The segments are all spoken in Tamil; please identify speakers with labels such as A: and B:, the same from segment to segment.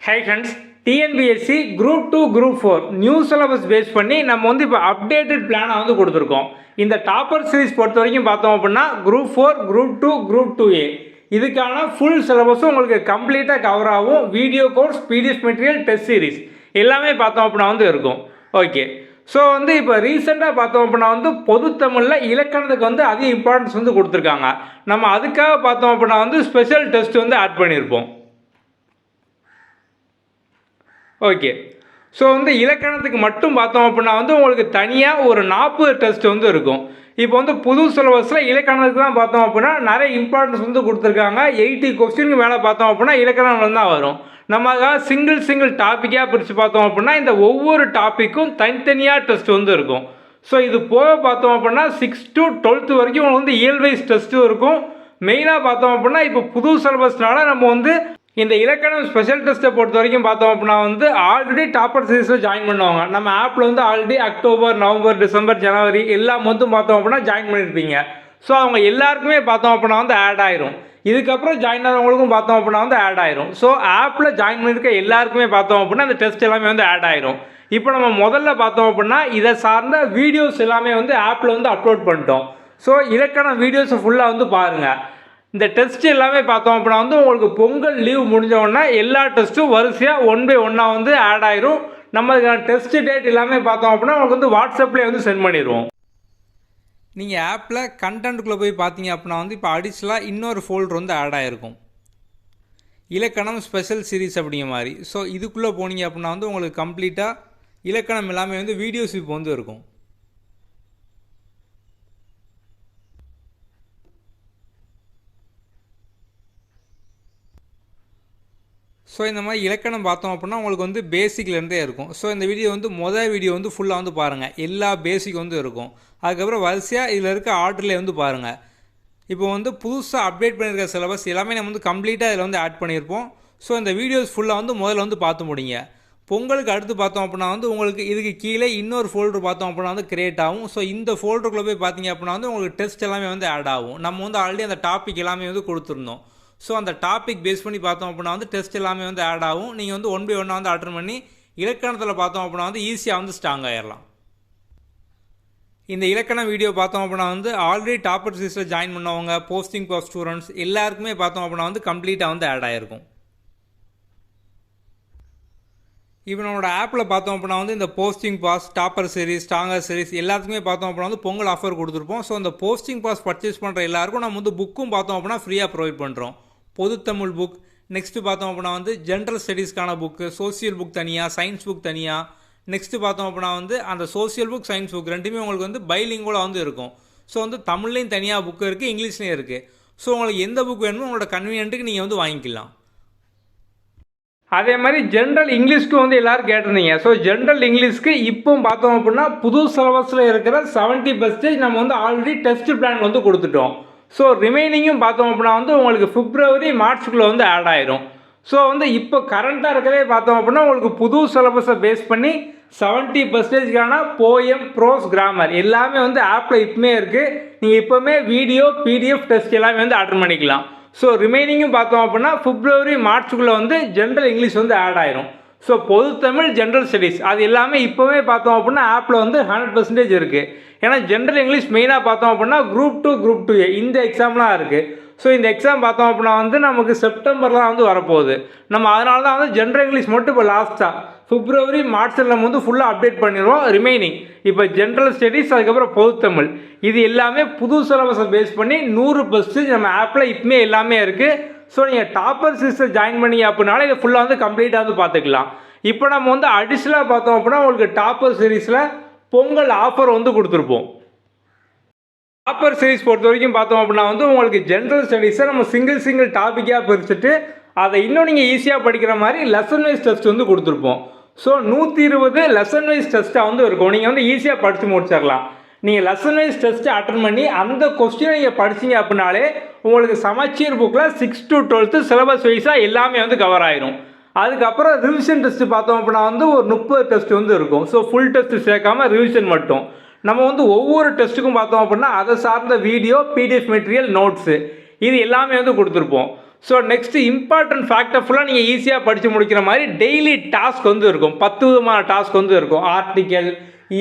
A: High friends, TNPSC group 2 group 4 new syllabus base பண்ணி நம்ம வந்து இப்போ அப்டேட்டட் பிளானை வந்து கொடுத்துருக்கோம். இந்த டாப்பர் சீரிஸ் பொறுத்த வரைக்கும் பார்த்தோம் அப்படின்னா குரூப் 4 குரூப் 2 குரூப் 2A இதுக்கான ஃபுல் சிலபஸும் உங்களுக்கு கம்ப்ளீட்டாக கவர் ஆகும். Video course, PDF material, test series எல்லாமே பார்த்தோம் அப்படின்னா வந்து இருக்கும். ஓகே, ஸோ வந்து இப்போ ரீசெண்டாக பார்த்தோம் அப்படின்னா வந்து பொது தமிழில் இலக்கணத்துக்கு வந்து அதிக இம்பார்ட்டன்ஸ் வந்து கொடுத்துருக்காங்க. நம்ம அதுக்காக பார்த்தோம் அப்படின்னா வந்து ஸ்பெஷல் டெஸ்ட் வந்து ஆட் பண்ணியிருப்போம். ஓகே, ஸோ வந்து இலக்கணத்துக்கு மட்டும் பார்த்தோம் அப்படின்னா வந்து உங்களுக்கு தனியாக ஒரு 40 டெஸ்ட் வந்து இருக்கும். இப்போ வந்து புது சிலபஸில் இலக்கணத்துக்கு தான் பார்த்தோம் அப்படின்னா நிறைய இம்பார்ட்டன்ஸ் வந்து கொடுத்துருக்காங்க. 80 கொஸ்டினுக்கு மேலே பார்த்தோம் அப்படின்னா இலக்கணம் தான் வரும். நம்ம அதுக்காக சிங்கிள் டாப்பிக்காக பிரித்து பார்த்தோம் அப்படின்னா இந்த ஒவ்வொரு டாப்பிக்கும் தனித்தனியாக டெஸ்ட் வந்து இருக்கும். ஸோ இது போக பார்த்தோம் அப்படின்னா 6 to 12 வரைக்கும் உங்களுக்கு வந்து இயல்வைஸ் டெஸ்ட்டும் இருக்கும். மெயினாக பார்த்தோம் அப்படின்னா இப்போ புது சிலபஸ்னால நம்ம வந்து இந்த இலக்கணம் ஸ்பெஷல் டெஸ்ட்டை பொறுத்த வரைக்கும் பார்த்தோம் அப்படின்னா வந்து ஆல்ரெடி டாப்பர் சீரிஸில் ஜாயின் பண்ணுவாங்க. நம்ம ஆப்பில் வந்து ஆல்ரெடி அக்டோபர், நவம்பர், டிசம்பர், ஜனவரி எல்லா மந்த்தும் பார்த்தோம் அப்படின்னா ஜாயின் பண்ணியிருப்பீங்க. ஸோ அவங்க எல்லாருக்குமே பார்த்தோம் அப்படின்னா வந்து ஆட் ஆயிரும். இதுக்கப்புறம் ஜாயின் ஆகிறவங்களுக்கும் பார்த்தோம் அப்படின்னா வந்து ஆட் ஆயிரும். ஸோ ஆப்பில் ஜாயின் பண்ணியிருக்க எல்லாருக்குமே பார்த்தோம் அப்படின்னா அந்த டெஸ்ட் எல்லாமே வந்து ஆட் ஆயிரும். இப்போ நம்ம முதல்ல பார்த்தோம் அப்படின்னா இதை சார்ந்த வீடியோஸ் எல்லாமே வந்து ஆப்பில் வந்து அப்லோட் பண்ணிட்டோம். ஸோ இலக்கண வீடியோஸை ஃபுல்லாக வந்து பாருங்கள். இந்த டெஸ்ட் எல்லாமே பார்த்தோம் அப்படின்னா வந்து உங்களுக்கு பொங்கல் லீவ் முடிஞ்சோடனே எல்லா டெஸ்ட்டும் வரிசையாக 1 by 1 வந்து ஆட் ஆயிரும். நம்ம டெஸ்ட் டேட் எல்லாமே பார்த்தோம் அப்படின்னா உங்களுக்கு வந்து வாட்ஸ்அப்லேயே வந்து சென்ட் பண்ணிடுவோம். நீங்கள் ஆப்பில் கண்டென்ட்டுக்குள்ளே போய் பார்த்தீங்க அப்படின்னா வந்து இப்போ அடிஷ்னலாக இன்னொரு ஃபோல்டர் வந்து ஆட் ஆகிருக்கும், இலக்கணம் ஸ்பெஷல் சீரிஸ் அப்படிங்கிற மாதிரி. ஸோ இதுக்குள்ளே போனீங்க அப்படின்னா வந்து உங்களுக்கு கம்ப்ளீட்டாக இலக்கணம் எல்லாமே வந்து வீடியோஸ் இப்போ வந்து இருக்கும். ஸோ இந்த மாதிரி இலக்கணம் பார்த்தோம் அப்படின்னா உங்களுக்கு வந்து பேசிக்லேருந்தே இருக்கும். ஸோ இந்த வீடியோ வந்து வீடியோ வந்து ஃபுல்லாக வந்து பாருங்கள். எல்லா பேசிக் வந்து இருக்கும். அதுக்கப்புறம் வரிசையாக இதில் இருக்க ஆர்டர்லேயே வந்து பாருங்கள். இப்போ வந்து புதுசாக அப்டேட் பண்ணியிருக்க சிலபஸ் எல்லாமே நம்ம வந்து கம்ப்ளீட்டாக இதில் வந்து ஆட் பண்ணியிருப்போம். ஸோ இந்த வீடியோஸ் ஃபுல்லாக வந்து முதல்ல வந்து பார்த்து முடிங்க. பொங்கலுக்கு அடுத்து பார்த்தோம் அப்படின்னா வந்து உங்களுக்கு இதுக்கு கீழே இன்னொரு ஃபோல்டர் பார்த்தோம் அப்படின்னா வந்து கிரியேட் ஆகும். ஸோ இந்த ஃபோல்டருக்குள்ளே போய் பார்த்தீங்க அப்படின்னா வந்து உங்களுக்கு டெஸ்ட் எல்லாமே வந்து ஆட் ஆகும். நம்ம வந்து ஆல்ரெடி அந்த டாபிக் எல்லாமே வந்து கொடுத்துருந்தோம். ஸோ அந்த டாபிக் பேஸ் பண்ணி பார்த்தோம் அப்படின்னா வந்து டெஸ்ட் எல்லாமே வந்து ஆட் ஆகும். நீங்கள் வந்து 1 by 1 வந்து அட்டன் பண்ணி இலக்கணத்தில் பார்த்தோம் அப்படின்னா வந்து ஈஸியாக வந்து ஸ்ட்ராங் ஆகிடலாம். இந்த இலக்கண வீடியோ பார்த்தோம் அப்படின்னா வந்து ஆல்ரெடி டாப்பர் சீரிஸில் ஜாயின் பண்ணவங்க, போஸ்டிங் ஃபார் ஸ்டூடெண்ட்ஸ் எல்லாருக்குமே பார்த்தோம் அப்படின்னா வந்து கம்ப்ளீட்டாக வந்து ஆட் ஆகிருக்கும். இப்போ நம்மளோட ஆப்பில் பார்த்தோம் அப்படின்னா வந்து இந்த posting pass, topper series, stronger series எல்லாத்துக்குமே பார்த்தோம் அப்படின்னா வந்து பொங்கல் ஆஃபர் கொடுத்துருப்போம். ஸோ அந்த போஸ்டிங் பாஸ் பர்ச்சேஸ் பண்ணுற எல்லாருக்கும் நம்ம வந்து புக்கும் பார்த்தோம் அப்படின்னா ஃப்ரீயாக ப்ரொவைட் பண்ணுறோம். பொது தமிழ் புக், நெக்ஸ்ட்டு பார்த்தோம் அப்படின்னா வந்து ஜென்ரல் ஸ்டடீஸ்க்கான புக்கு, சோசியல் புக் தனியாக, சயின்ஸ் புக் தனியாக. நெக்ஸ்ட்டு பார்த்தோம் அப்படின்னா வந்து அந்த சோசியல் புக், சயின்ஸ் புக் ரெண்டுமே உங்களுக்கு வந்து பைலிங்குவலாக வந்து இருக்கும். ஸோ வந்து தமிழ்லேயும் தனியாக புக்கு இருக்குது, இங்கிலீஷ்லேயும் இருக்குது. ஸோ உங்களுக்கு எந்த புக் வேணுமோ உங்களோட கன்வீனியன்ட்டுக்கு நீங்கள் வந்து வாங்கிக்கலாம். அதே மாதிரி ஜென்ரல் இங்கிலீஷ்க்கு வந்து எல்லோரும் கேட்டிருந்தீங்க. ஸோ ஜென்ரல் இங்கிலீஷ்க்கு இப்போ பார்த்தோம் அப்படின்னா புது சிலபஸில் இருக்கிற 70% நம்ம வந்து ஆல்ரெடி டெஸ்ட் பிளான் வந்து கொடுத்துட்டோம். ஸோ ரிமைனிங்கும் பார்த்தோம் அப்படின்னா வந்து உங்களுக்கு பிப்ரவரி, மார்ச்சுக்குள்ளே வந்து ஆட் ஆயிரும். ஸோ வந்து இப்போ கரண்ட்டாக இருக்கிறதே பார்த்தோம் அப்படின்னா உங்களுக்கு புது சிலபஸை பேஸ் பண்ணி 70%க்கான போயம், ப்ரோஸ், கிராமர் எல்லாமே வந்து ஆப்பில் இப்போமே இருக்குது. நீங்கள் இப்போவுமே வீடியோ, பிடிஎஃப் டெஸ்ட் எல்லாமே வந்து அட்டன் பண்ணிக்கலாம். ஸோ ரிமைனிங்கும் பார்த்தோம் அப்படின்னா பிப்ரவரி, மார்ச்சுக்குள்ளே வந்து ஜென்ரல் இங்கிலீஷ் வந்து ஆட் ஆயிரும். ஸோ பொது தமிழ், ஜென்ரல் ஸ்டடீஸ் அது எல்லாமே இப்போவே பார்த்தோம் அப்படின்னா ஆப்பில் வந்து 100% இருக்குது. ஏன்னா ஜென்ரல் இங்கிலீஷ் மெயினாக பார்த்தோம் அப்படின்னா குரூப் 2 குரூப் 2A இந்த எக்ஸாம்லாம் இருக்குது. ஸோ இந்த எக்ஸாம் பார்த்தோம் அப்படின்னா வந்து நமக்கு செப்டம்பரில் வந்து வரப்போகுது. நம்ம அதனால தான் வந்து ஜென்ரல் இங்கிலீஷ் மட்டும் இப்போ லாஸ்ட்டாக பிப்ரவரி, மார்ச்சில் நம்ம வந்து ஃபுல்லாக அப்டேட் பண்ணிடுவோம். ரிமைனிங் இப்போ ஜென்ரல் ஸ்டடீஸ், அதுக்கப்புறம் பொது தமிழ் இது எல்லாமே புது சிலபஸை பேஸ் பண்ணி 100% நம்ம ஆப்பில் இப்போமே எல்லாமே இருக்குது. ஸோ நீங்கள் டாப்பர் சீரிஸில் ஜாயின் பண்ணி அப்படின்னால இதை ஃபுல்லாக வந்து கம்ப்ளீட்டாக வந்து பார்த்துக்கலாம். இப்போ நம்ம வந்து அடிஷ்னலாக பார்த்தோம் அப்படின்னா உங்களுக்கு டாப்பர் சீரிஸில் பொங்கல் ஆஃபர் வந்து கொடுத்துருப்போம். டாப்பர் சீரிஸ் பொறுத்த வரைக்கும் பார்த்தோம் அப்படின்னா வந்து உங்களுக்கு ஜென்ரல் ஸ்டடீஸை நம்ம சிங்கிள் டாப்பிக்காக பிரிச்சுட்டு அதை இன்னும் நீங்கள் ஈஸியாக படிக்கிற மாதிரி லெசன் வைஸ் டெஸ்ட் வந்து கொடுத்துருப்போம். ஸோ 120 லெசன் வைஸ் டெஸ்ட்டாக வந்து இருக்கும். நீங்கள் வந்து ஈஸியாக படித்து முடிச்சிடலாம். நீங்கள் லெசன் வைஸ் டெஸ்ட்டு அட்டன் பண்ணி அந்த கொஸ்டினை நீங்கள் படிச்சிங்க அப்படின்னாலே உங்களுக்கு சமச்சீர் புக்கில் 6 to 12 சிலபஸ் வைஸாக எல்லாமே வந்து கவர் ஆயிரும். அதுக்கப்புறம் ரிவிஷன் டெஸ்ட்டு பார்த்தோம் அப்படின்னா வந்து ஒரு 30 டெஸ்ட் வந்து இருக்கும். ஸோ ஃபுல் டெஸ்ட்டு சேர்க்காமல் ரிவிஷன் மட்டும். நம்ம வந்து ஒவ்வொரு டெஸ்ட்டுக்கும் பார்த்தோம் அப்படின்னா அதை சார்ந்த வீடியோ, பிடிஎஃப் மெட்டீரியல், நோட்ஸு இது எல்லாமே வந்து கொடுத்துருப்போம். ஸோ நெக்ஸ்ட்டு இம்பார்ட்டன்ட் ஃபேக்டர் ஃபுல்லாக நீங்கள் ஈஸியாக படித்து முடிக்கிற மாதிரி டெய்லி டாஸ்க் வந்து இருக்கும். 10 விதமான டாஸ்க் வந்து இருக்கும். Article,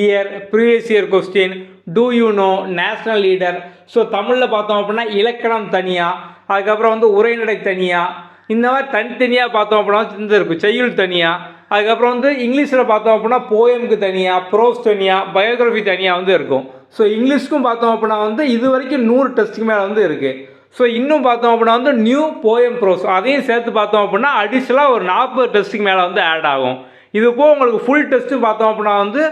A: year, previous year question, do you know, national leader. So தமிழில் பார்த்தோம் அப்படின்னா இலக்கணம் தனியாக, அதுக்கப்புறம் வந்து உரைநடை தனியாக, இந்த மாதிரி தனித்தனியாக பார்த்தோம் அப்படின்னா வந்து இருக்கும். செய்யுள் தனியாக, அதுக்கப்புறம் வந்து இங்கிலீஷில் பார்த்தோம் அப்படின்னா போயமுக்கு தனியாக, ப்ரோஸ் தனியாக, பயோகிராஃபி தனியாக வந்து இருக்கும். ஸோ இங்கிலீஷ்க்கும் பார்த்தோம் அப்படின்னா வந்து இது வரைக்கும் 100 டெஸ்ட்டுக்கு மேலே வந்து இருக்குது. ஸோ இன்னும் பார்த்தோம் அப்படின்னா வந்து நியூ போயம் ப்ரோஸ் அதையும் சேர்த்து பார்த்தோம் அப்படின்னா அடிஷ்னலாக ஒரு 40 டெஸ்ட்டுக்கு மேலே வந்து ஆட் ஆகும். இது போக உங்களுக்கு ஃபுல் டெஸ்ட்டு பார்த்தோம் அப்படின்னா வந்து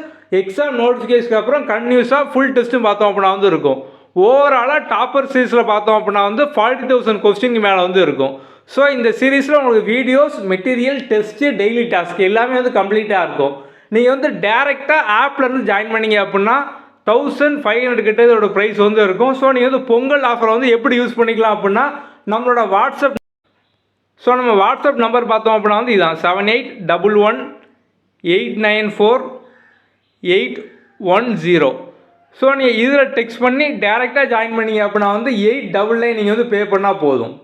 A: எக்ஸாம் நோட்டிஃபிகேஷனுக்கு அப்புறம் கன்டினியூஸாக ஃபுல் டெஸ்ட்டும் பார்த்தோம் அப்படின்னா வந்து இருக்கும். ஓவராலாக டாப்பர் சீரீஸில் பார்த்தோம் அப்படின்னா வந்து 40,000 கொஸ்டினுக்கு மேலே வந்து இருக்கும். ஸோ இந்த சீரீஸில் உங்களுக்கு videos, material, test, daily task எல்லாமே வந்து கம்ப்ளீட்டாக இருக்கும். நீங்கள் வந்து டேரெக்டாக ஆப்லேருந்து ஜாயின் பண்ணிங்க அப்படின்னா 1500 கிட்ட இதோட ப்ரைஸ் வந்து இருக்கும். ஸோ நீங்கள் வந்து பொங்கல் ஆஃபரை வந்து எப்படி யூஸ் பண்ணிக்கலாம் அப்படின்னா நம்மளோட வாட்ஸ்அப் நம்ம வாட்ஸ்அப் நம்பர் பார்த்தோம் அப்படின்னா வந்து இதுதான் 7811894810. ஸோ நீங்கள் இதில் டெக்ஸ்ட் பண்ணி டேரெக்டாக ஜாயின் பண்ணிங்க அப்படின்னா வந்து 899 நீங்கள் வந்து பே பண்ணால் போதும்.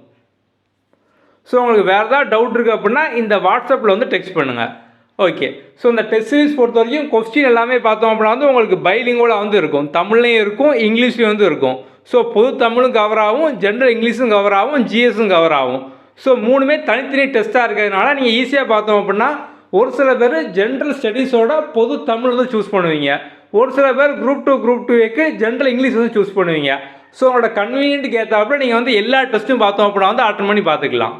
A: ஸோ உங்களுக்கு வேறு ஏதாவது டவுட் இருக்குது அப்படின்னா இந்த வாட்ஸ்அப்பில் வந்து டெக்ஸ்ட் பண்ணுங்கள். ஓகே. ஸோ இந்த டெஸ்ட் சீரிஸ் பொறுத்த வரைக்கும் கொஸ்டின் எல்லாமே பார்த்தோம் அப்படின்னா வந்து உங்களுக்கு பைலிங்கோட வந்து இருக்கும். தமிழ்லையும் இருக்கும், இங்கிலீஷ்லையும் வந்து இருக்கும். ஸோ பொது தமிழும் கவர் ஆகும், ஜென்ரல் இங்கிலீஷும் கவர் ஆகும், ஜிஎஸும் கவர் ஆகும். ஸோ மூணுமே தனித்தனி டெஸ்ட்டாக இருக்கிறதுனால நீங்கள் ஈஸியாக பார்த்தோம் அப்படின்னா ஒரு சில பேர் ஜென்ரல் ஸ்டடீஸோட பொது தமிழ் வந்து சூஸ் பண்ணுவீங்க. ஒரு சில பேர் குரூப் 2 ஜென்ரல் இங்கிலீஷ் வந்து சூஸ் பண்ணுவீங்க. ஸோ உங்களோட கன்வீனியன்ட்டுக்கு ஏற்றாப்புல நீங்கள் வந்து எல்லா டெஸ்ட்டும் பார்த்தோம் அப்படின்னா வந்து அட்டன் பண்ணி பார்த்துக்கலாம்.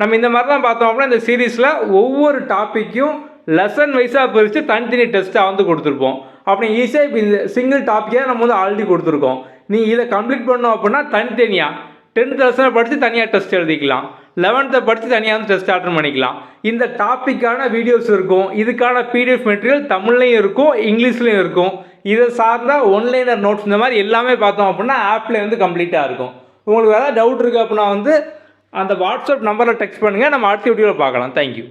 A: நம்ம இந்த மாதிரி தான் பார்த்தோம் அப்படின்னா இந்த சீரீஸில் ஒவ்வொரு டாப்பிக்கும் லெசன் வைஸாக பிரித்து தனித்தனி டெஸ்ட்டாக வந்து கொடுத்துருப்போம். அப்படி ஈஸியாக இப்போ இந்த சிங்கிள் டாப்பிக்காக நம்ம வந்து ஆல்ரெடி கொடுத்துருக்கோம். நீங்கள் இதை கம்ப்ளீட் பண்ணோம் அப்படின்னா தனித்தனியாக 10th லெசனை படித்து தனியாக டெஸ்ட் எழுதிக்கலாம், 11th படித்து தனியாக வந்து டெஸ்ட் அட்டன் பண்ணிக்கலாம். இந்த டாப்பிக்கான வீடியோஸ் இருக்கும், இதுக்கான பிடிஎஃப் மெட்டீரியல் தமிழ்லையும் இருக்கும், இங்கிலீஷ்லையும் இருக்கும். இதை சார்ந்த ஒன்லைனர் நோட்ஸ் இந்த மாதிரி எல்லாமே பார்த்தோம் அப்படின்னா ஆப்பில் வந்து கம்ப்ளீட்டாக இருக்கும். உங்களுக்கு ஏதாவது டவுட் இருக்குது அப்படின்னா வந்து அந்த வாட்ஸ்அப் நம்பரில் டெக்ஸ்ட் பண்ணுங்கள். நம்ம அடுத்த வீடியோவில் பார்க்கலாம். தேங்க்யூ.